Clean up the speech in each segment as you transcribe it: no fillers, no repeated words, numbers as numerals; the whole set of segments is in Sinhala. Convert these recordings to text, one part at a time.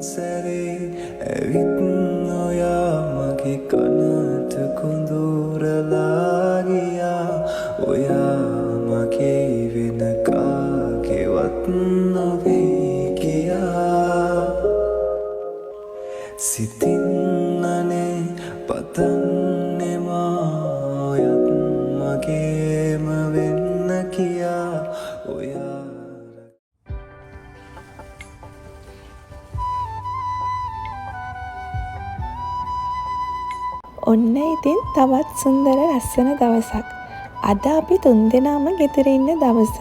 සැරේ ඇවිත් නොයා මගේ කනට කුඳුරලා ගියා ඔයා මගේ වෙන කාගේවත් නොවේ කියා සිතින් අනේ පතන්නේ මායත් මගේම වෙන්න කියා ඔයා ඔන්න ඉතින් තවත් සුන්දර ලස්සන දවසක්. අද අපි තුන්දෙනාම ගෙදර ඉන්න දවස.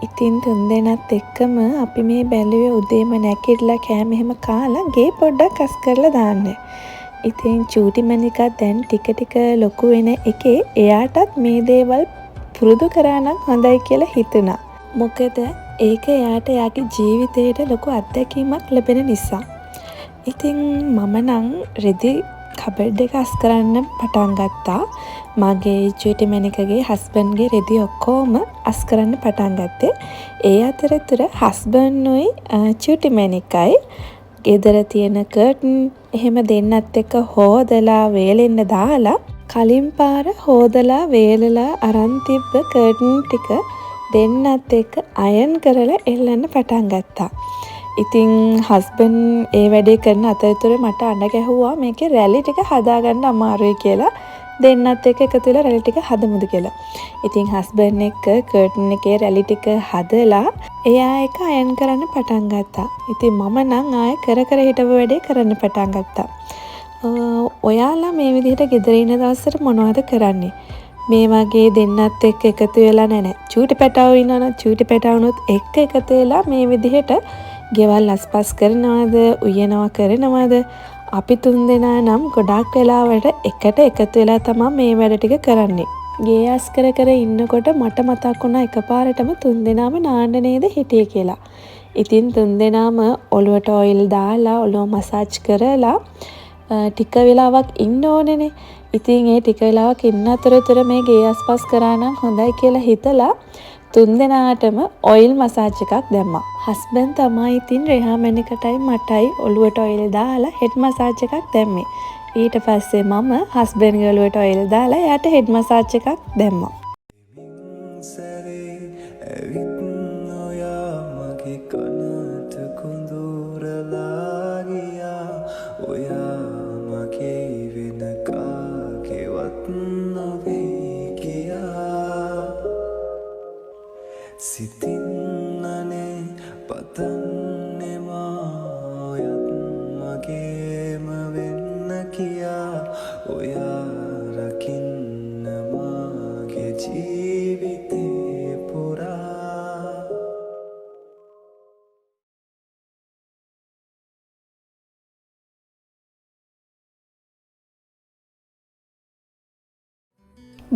ඉතින් තුන්දෙනාත් එක්කම අපි මේ බැලුවේ උදේම නැගිටලා කෑම එහෙම කාලා ගේ පොඩ්ඩක් අස් කරලා දාන්න. ඉතින් චූටි මණිකා දැන් ටික ටික ලොකු වෙන එකේ එයාටත් මේ දේවල් පුරුදු කරා නම් හොඳයි කියලා හිතුණා. මොකද ඒක එයාට එයාගේ ජීවිතේට ලොකු අත්දැකීමක් ලැබෙන නිසා. ඉතින් මම නම් රෙදි කබඩ් එක අස් කරන්න පටන් ගත්තා. මගේ චූටි මණිකගේ හස්බන්ඩ්ගේ රෙදි ඔක්කොම අස් කරන්න පටන් ගත්තේ. ඒ අතරතුර හස්බන්ඩ්නුයි චූටි මණිකයි ගෙදර තියෙන කර්ටන් එහෙම දෙන්නත් එක්ක හොදලා වේලෙන්න දාලා කලින් පාර හොදලා වේලලා අරන් තිබ්බ කර්ටන් ටික දෙන්නත් එක්ක අයන් කරලා එල්ලන්න පටන් ගත්තා. ඉතින් හස්බන්ඩ් ඒ වැඩේ කරන අතරතුර මට අඬ ගැහුවා මේකේ රැලි ටික හදාගන්න අමාරුයි කියලා. දෙන්නත් එක්ක එකතු වෙලා රැලි ටික හදමුද කියලා. ඉතින් හස්බන්ඩ් එක්ක කර්ටන් එකේ රැලි ටික හදලා එයා එක අයන් කරන්න පටන් ගත්තා. ඉතින් මම නම් ආයෙ කර කර හිටපු වැඩේ කරන්න පටන් ගත්තා. ඔයාලා මේ විදිහට ගෙදර ඉන්න දවසට මොනවද කරන්නේ? මේ වගේ දෙන්නත් එක්ක එකතු වෙලා නැහැ. චූටි පැටවෝ ඉන්නවනම් චූටි පැටවුනුත් එක්ක එකතු වෙලා මේ විදිහට ගෙවල් අස්පස් කරනවද උයනවා කරනවද? අපි තුන්දෙනා නම් ගොඩාක් වෙලාවට එකට එකතු වෙලා තමයි මේ වැඩ ටික කරන්නේ. ගේ අස් කර කර ඉන්නකොට මට මතක් වුණා එකපාරටම තුන්දෙනාම නාන්න නේද හිටියේ කියලා. ඉතින් තුන්දෙනාම ඔළුවට ඔයිල් දාලා ඔළුව මසාජ් කරලා ටික වෙලාවක් ඉන්න ඕනේනේ. ඉතින් ඒ ටික වෙලාවක් ඉන්න අතරතුර මේ ගේ අස්පස් කරා නම් හොඳයි කියලා හිතලා තුන්දෙනාටම ඔයිල් මසාජ් එකක් දැම්මා. හස්බන්ඩ් තමයි ඉතින් රෙහා මණිකටයි මටයි ඔළුවට ඔයිල් දාලා හෙඩ් මසාජ් එකක් දැම්මේ. ඊට පස්සේ මම හස්බන්ඩ්ගේ ඔළුවට ඔයිල් දාලා එයාට හෙඩ් මසාජ් එකක් දැම්මා. සැරේ ඇවිත් නොයා මගේ කනට කුඳුරලා ගියා ඔයා මගේ වෙන කාගේවත් නොවේ කියා සිතින් අනේ පතන්නේ මායත් මගේම වෙන්න කියා ඔයා රකින්න මාගේ ජීවිතේ පුරා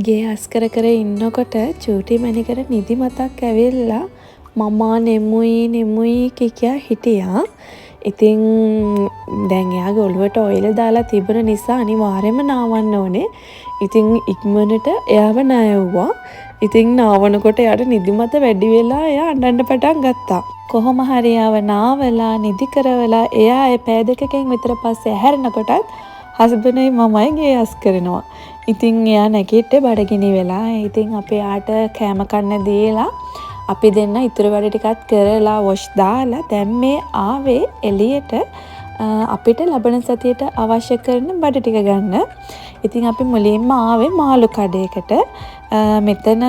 ගේ අස් කර කර ඉන්නකොට චූටි මණිකට නිදි මතක් ඇවිල්ලා මමා නෙමුයි කියා හිටියා. ඉතින් දැන් එයාගේ ඔළුවට ඔයිල් දාලා තිබුණ නිසා අනිවාර්යයෙන්ම නාවන්න ඕනේ. ඉතින් ඉක්මනට එයාව නායවුවා. ඉතින් නාවනකොට එයාට නිදිමත වැඩි වෙලා එයා අඬන්න පටන් ගත්තා. කොහොම හරි එයාව නාවලා නිදි කරවලා එයා ඒ පෑ දෙකකින් විතර පස්සේ ඇහැරෙනකොටත් හස්බන්ඩ්යි මමයි ගේ අස් කරනවා. ඉතින් එයා නැගිට්ටේ බඩගිනි වෙලා. ඉතින් අපි එයාට කෑම කන්න දීලා අපි දෙන්න ඉතුරු වැඩ ටිකත් කරලා වොෂ් දාලා දැන් මේ ආවේ එළියට අපිට ලබන සතියට අවශ්‍ය කරන බඩ ටික ගන්න. ඉතින් අපි මුලින්ම ආවේ මාළු කඩේකට. මෙතන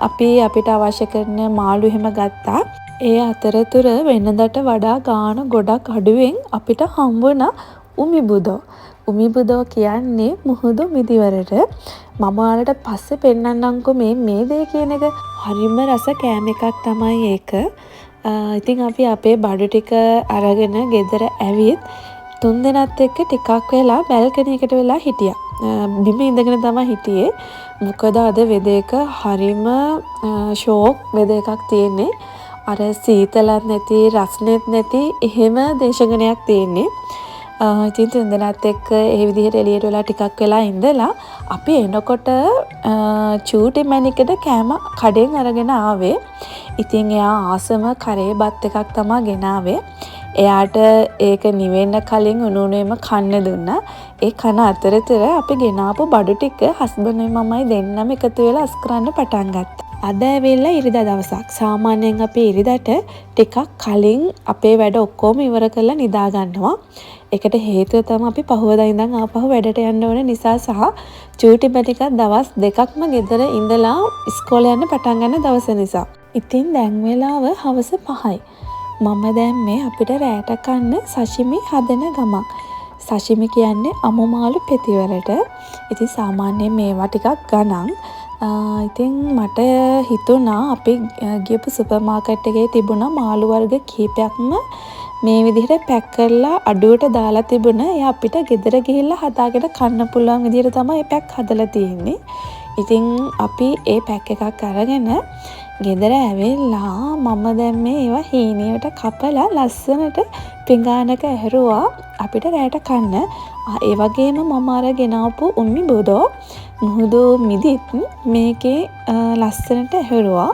අපි අපිට අවශ්‍ය කරන මාළු එහෙම ගත්තා. ඒ අතරතුර වෙනදට වඩා ගාණ ගොඩක් අඩුවෙන් අපිට හම්බුණා උමිබුදෝ. උමිබුදෝ කියන්නේ මුහුදු මිදිවරට. මම ඔයාලට පස්සේ පෙන්නන්නම්කෝ මේ දේ කියන එක. හරිම රස කෑම එකක් තමයි ඒක. ඉතින් අපි අපේ බඩු ටික අරගෙන ගෙදර ඇවිත් තුන්දෙනාත් එක්ක ටිකක් වෙලා බැල්කනි එකට වෙලා හිටියා. බිම ඉඳගෙන තමයි හිටියේ. මොකද අද වෙදර් එක හරිම ෂෝක් වෙදර් එකක් තියෙන්නේ. අර සීතලත් නැති රස්නෙත් නැති එහෙම දේශගුණයක් තියෙන්නේ. ඉතින් තුන්දෙනාත් එක්ක ඒ විදිහට එළියට වෙලා ටිකක් වෙලා ඉඳලා අපි එනකොට චූටි මණිකට කෑම කඩෙන් අරගෙන ආවේ. ඉතින් එයා ආසම කරේ බත් එකක් තමයි ගෙනාවේ. එයාට ඒක නිවෙන්න කලින් උණුනෙම කන්න දුන්නා. ඒ කන අතරතුර අපි ගෙනාපු බඩු ටික හස්බන්ඩ් මමයි දෙන්නම එකතු වෙලා අස් කරන්න පටන් ගත්තා. අද ඇවිල්ලා ඉරිදා දවසක්. සාමාන්‍යයෙන් අපි ඉරිදාට ටිකක් කලින් අපේ වැඩ ඔක්කොම ඉවර කරලා නිදා ගන්නවා. ඒකට හේතුව තමයි අපි පහුවදා ඉඳන් ආපහු වැඩට යන්න ඕන නිසා සහ චූටි බටිකක් දවස් දෙකක්ම ගෙදර ඉඳලා ඉස්කෝලේ යන්න පටන් ගන්න දවස නිසා. ඉතින් දැන් වෙලාව හවස 5යි. මම දැන් මේ අපිට රැට කන්න සෂිමි හදන ගමක්. සෂිමි කියන්නේ අමු මාළු පෙතිවලට. ඉතින් සාමාන්‍යයෙන් මේවා ටිකක් ගණන්. ඉතින් මට හිතුණා අපි ගියපු සුපර් මාකට් එකේ තිබුණා මාළු වර්ග කීපයක්ම මේ විදිහට පැක් කරලා අඩුවට දාලා තිබුණා. ඒ අපිට ගෙදර ගිහිල්ලා හදාගෙන කන්න පුළුවන් විදිහට තමයි මේ පැක් හදලා තියෙන්නේ. ඉතින් අපි ඒ පැක් එකක් අරගෙන ගෙදර ඇවිල්ලා මම දැන් මේ ඒවා හීනියට කපලා ලස්සනට පිඟානක ඇහැරුවා අපිට රැට කන්න. ඒ වගේම මම අරගෙන ආපු උම්මි බුදෝ මුහුදු මිදිත් මේකේ ලස්සනට ඇහැරුවා.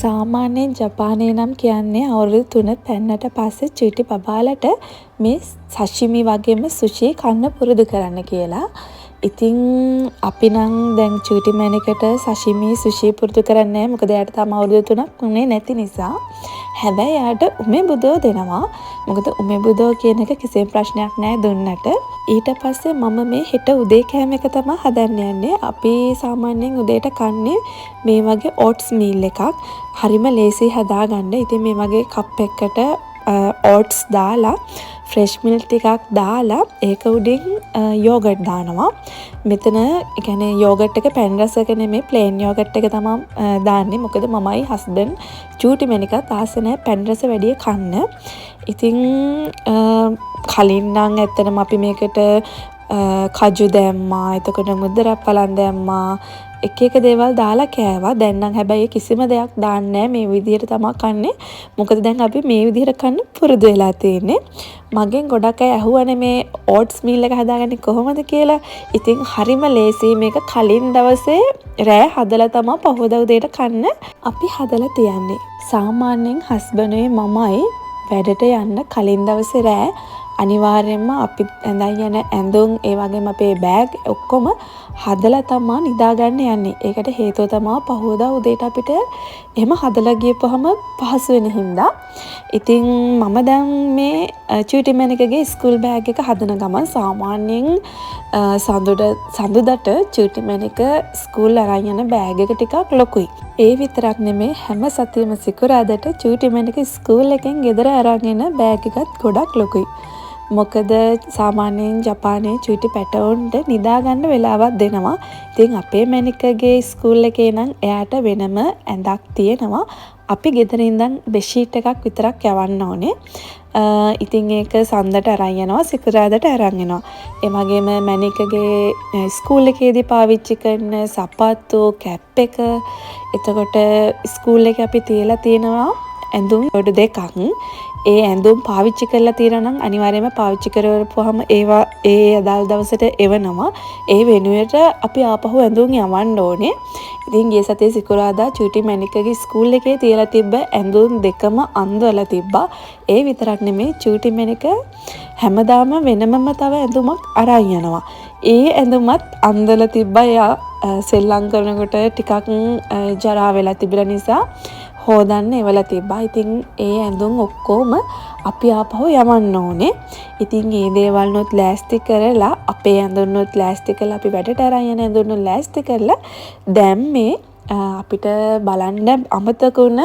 සාමාන්‍යයෙන් ජපානයේ නම් කියන්නේ අවුරුදු 3 පැන්නට පස්සේ චූටි බබාලට මේ සෂිමි වගේම සුෂි කන්න පුරුදු කරන්න කියලා. ඉතින් අපි නම් දැන් චූටි මැනිකට සෂිමි සුෂි පුරුදු කරන්නේ නැහැ. මොකද එයාට තාම අවුරුදු 3ක් උනේ නැති නිසා. හැබැයි එයාට උමේ බුදෝ දෙනවා. මොකද උමේ බුදෝ කියන එක කිසිම ප්‍රශ්නයක් නැහැ දුන්නට. ඊට පස්සේ මම මේ හෙට උදේ කෑම එක තමයි හදන්න යන්නේ. අපි සාමාන්‍යයෙන් උදේට කන්නේ මේ වගේ ඕට්ස් මීල් එකක්. හරිම ලේසි හදාගන්න. ඉතින් මේ වගේ කප් එකකට ඕට්ස් දාලා ෆ්‍රෙෂ් මිල්ක් ටිකක් දාලා ඒක උඩින් යෝගට් දානවා. මෙතන කියන්නේ යෝගට් එක පැන් රසක නෙමෙයි ප්ලේන් යෝගට් එක තමයි දාන්නේ. මොකද මමයි හස්බන්ඩ් චූටි මැනිකත් ආස නැහැ පැන් රස වැඩි කන්න. ඉතින් කලින් නම් ඇත්තටම අපි මේකට කජු දැම්මා, එතකොට මුද්දරක් පලන් දැම්මා, එක එක දේවල් දාලා කෑවා. දැන් නම් හැබැයි කිසිම දෙයක් දාන්නේ නැහැ. මේ විදිහට තමයි කන්නේ. මොකද දැන් අපි මේ විදිහට කන්න පුරුදු වෙලා තියෙන්නේ. මගෙන් ගොඩක් අය ඇහුවානේ මේ ඕට්ස් මීල් එක හදාගන්නේ කොහොමද කියලා. ඉතින් හරිම ලේසි. මේක කලින් දවසේ රෑ හදලා තමයි පහුවදා උදේට කන්න අපි හදලා තියන්නේ. සාමාන්‍යයෙන් හස්බන්ඩ්ගේ මමයි වැඩට යන්න කලින් දවසේ රෑ අනිවාර්යයෙන්ම අපි ඇඳන් යන ඇඳුම් ඒ වගේම අපේ බෑග් ඔක්කොම හදලා තමයි නිදාගන්න යන්නේ. ඒකට හේතුව තමයි පහුවදා උදේට අපිට එහෙම හදලා ගියපුවම පහසු වෙන හින්දා. ඉතින් මම දැන් මේ චූටි මැනිකගේ ස්කූල් බෑග් එක හදන ගමන් සාමාන්‍යයෙන් සඳුදාට චූටි මැනික ස්කූල් අරන් යන බෑග් එක ටිකක් ලොකුයි. ඒ විතරක් නෙමෙයි හැම සතියෙම සිකුරාදට චූටි මැනික ස්කූල් එකෙන් ගෙදර අරන් එන බෑග් එකත් ගොඩක් ලොකුයි. මොකද සාමාන්‍යයෙන් ජපානයේ චූටි පැටවුන්ට නිදාගන්න වෙලාවක් දෙනවා. ඉතින් අපේ මැනිකගේ ස්කූල් එකේ නම් එයාට වෙනම ඇඳක් තියෙනවා. අපි ගෙදර ඉඳන් බෙඩ්ෂීට් එකක් විතරක් යවන්න ඕනේ. ඉතින් ඒක සඳට අරන් යනවා, සිකුරාදට අරන් එනවා. ඒ වගේම මැනිකගේ ස්කූල් එකේදී පාවිච්චි කරන සපත්තු, කැප් එක, එතකොට ස්කූල් එකේ අපි තියලා තියෙනවා ඇඳුම් ඩොඩ දෙකක්. ඒ ඇඳුම් පාවිච්චි කරලා තියෙනවා නම් අනිවාර්යයෙන්ම පාවිච්චි කරවපුවාම ඒවා ඒ අදාළ දවසට එවනවා. ඒ වෙනුවට අපි ආපහු ඇඳුම් යවන්න ඕනේ. ඉතින් ගිය සතියේ සිකුරාදා චූටි මැනිකගේ ස්කූල් එකේ තියලා තිබ්බ ඇඳුම් දෙකම අන්දවලා තිබ්බා. ඒ විතරක් නෙමෙයි චූටි මැනික හැමදාම වෙනමම තව ඇඳුමක් අරන් යනවා. ඒ ඇඳුමත් අන්දවලා තිබ්බා. එයා සෙල්ලම් කරනකොට ටිකක් ජරා වෙලා තිබිලා නිසා හොදන්න එවලා තිබ්බා. ඉතින් ඒ ඇඳුම් ඔක්කොම අපි ආපහු යවන්න ඕනේ. ඉතින් මේ දේවල්නොත් ලෑස්ති කරලා අපේ ඇඳුම්නොත් ලෑස්ති කරලා අපි වැඩට අරන් යන ඇඳුම්නොත් ලෑස්ති කරලා දැන් මේ අපිට බලන්න අමතක වුණ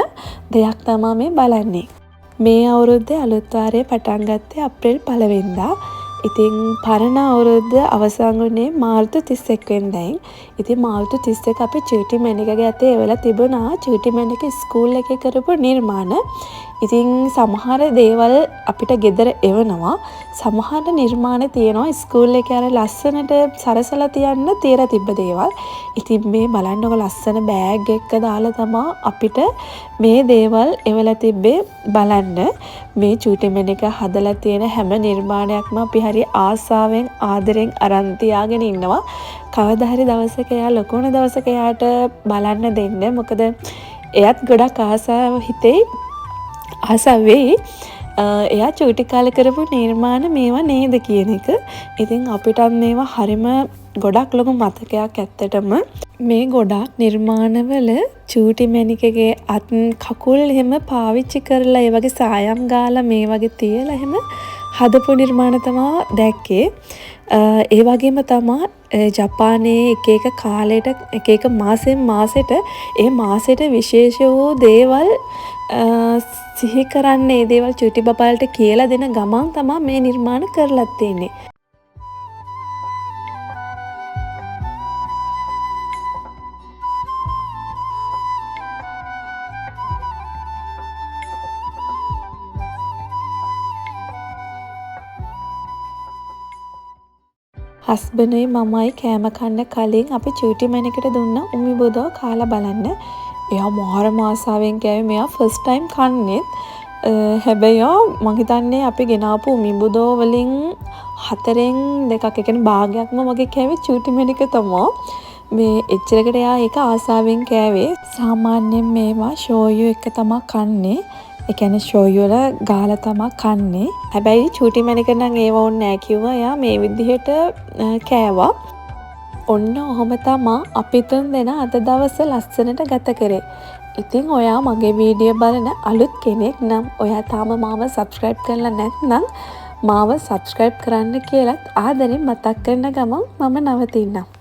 දෙයක් තමයි මේ බලන්නේ. මේ අවුරුද්දේ අලුත් වාරයේ පටන් ගත්තේ අප්‍රේල් 1 වෙනිදා. ඉතින් පරණ අවුරුද්ද අවසන් වුණේ මාර්තු 31 වෙනිදායින්. ඉතින් මාර්තු 31 අපි චූටි මැනිකගේ අතේ එවලා තිබුණා චූටි මැනික ස්කූල් එකේ කරපු නිර්මාණ. ඉතින් සමහර දේවල් අපිට ගෙදර එවනවා. සමහර නිර්මාණ තියෙනවා ස්කූල් එකේ අර ලස්සනට සරසලා තියන්න තියලා තිබ්බ දේවල්. ඉතින් මේ බලන්නකො ලස්සන බෑග් එකක දාලා තමයි අපිට මේ දේවල් එවලා තිබ්බේ. බලන්න මේ චූටි මැනික හදලා තියෙන හැම නිර්මාණයක්ම අපි හරි ආසාවෙන් ආදරෙන් අරන් තියාගෙන ඉන්නවා. කවදා හරි දවසක එයා ලොකු වෙන දවසක එයාට බලන්න දෙන්න. මොකද එයාත් ගොඩක් ආසාව හිතේ ආසාව වෙයි. එයා චූටි කාලේ කරපු නිර්මාණ මේවා නේද කියන එක. ඉතින් අපිටත් මේවා හරිම ගොඩක් ලොකු මතකයක් ඇත්තටම. මේ ගොඩක් නිර්මාණවල චූටි මැණිකගේ අත් කකුල් එහෙම පාවිච්චි කරලා ඒ වගේ සායම් ගාලා මේ වගේ තියලා එහෙම හදපු නිර්මාණ තමයි දැක්කේ. ඒ වගේම තමයි ජපානයේ එක එක කාලයට එක එක මාසෙන් මාසෙට ඒ මාසෙට විශේෂ වූ දේවල් සිහි කරන්න ඒ දේවල් චුටි බබාලට කියලා දෙන ගමන් තමයි මේ නිර්මාණ කරලා තියෙන්නේ. හස්බන්ඩ්යි මමයි කෑම කන්න කලින් අපි චූටි මැණිකට දුන්න උමිබුදෝ කාලා බලන්න. එයා මොහරම ආසාවෙන් කෑවේ. මෙයා ෆස්ට් ටයිම් කන්නේත්. හැබැයි මං හිතන්නේ අපි ගෙනාපු උමිබුදෝ වලින් 4න් 2ක් ඒ කියන්නේ භාගයක්ම වගේ කෑවේ චූටි මැණික තමයි. මේ එච්චරකට එයා ඒක ආසාවෙන් කෑවේ. සාමාන්‍යයෙන් මේවා ෂෝයු එක තමයි කන්නේ. ඒ කියන්නේ ෂෝයු වල ගාලා තමයි කන්නේ. හැබැයි චූටි මැණික නම් ඒව ඕනේ නැහැ කිව්වා. එයා මේ විදිහට කෑවා. ඔන්න ඔහොම තමයි අපි තුන් දෙනා අද දවස ලස්සනට ගත කරේ. ඉතින් ඔයා මගේ වීඩියෝ බලන අලුත් කෙනෙක් නම් ඔයා තාම මාව සබ්ස්ක්‍රයිබ් කරලා නැත්නම් මාව සබ්ස්ක්‍රයිබ් කරන්න කියලාත් ආදරෙන් මතක් කරන ගමන් මම නවතින්නම්.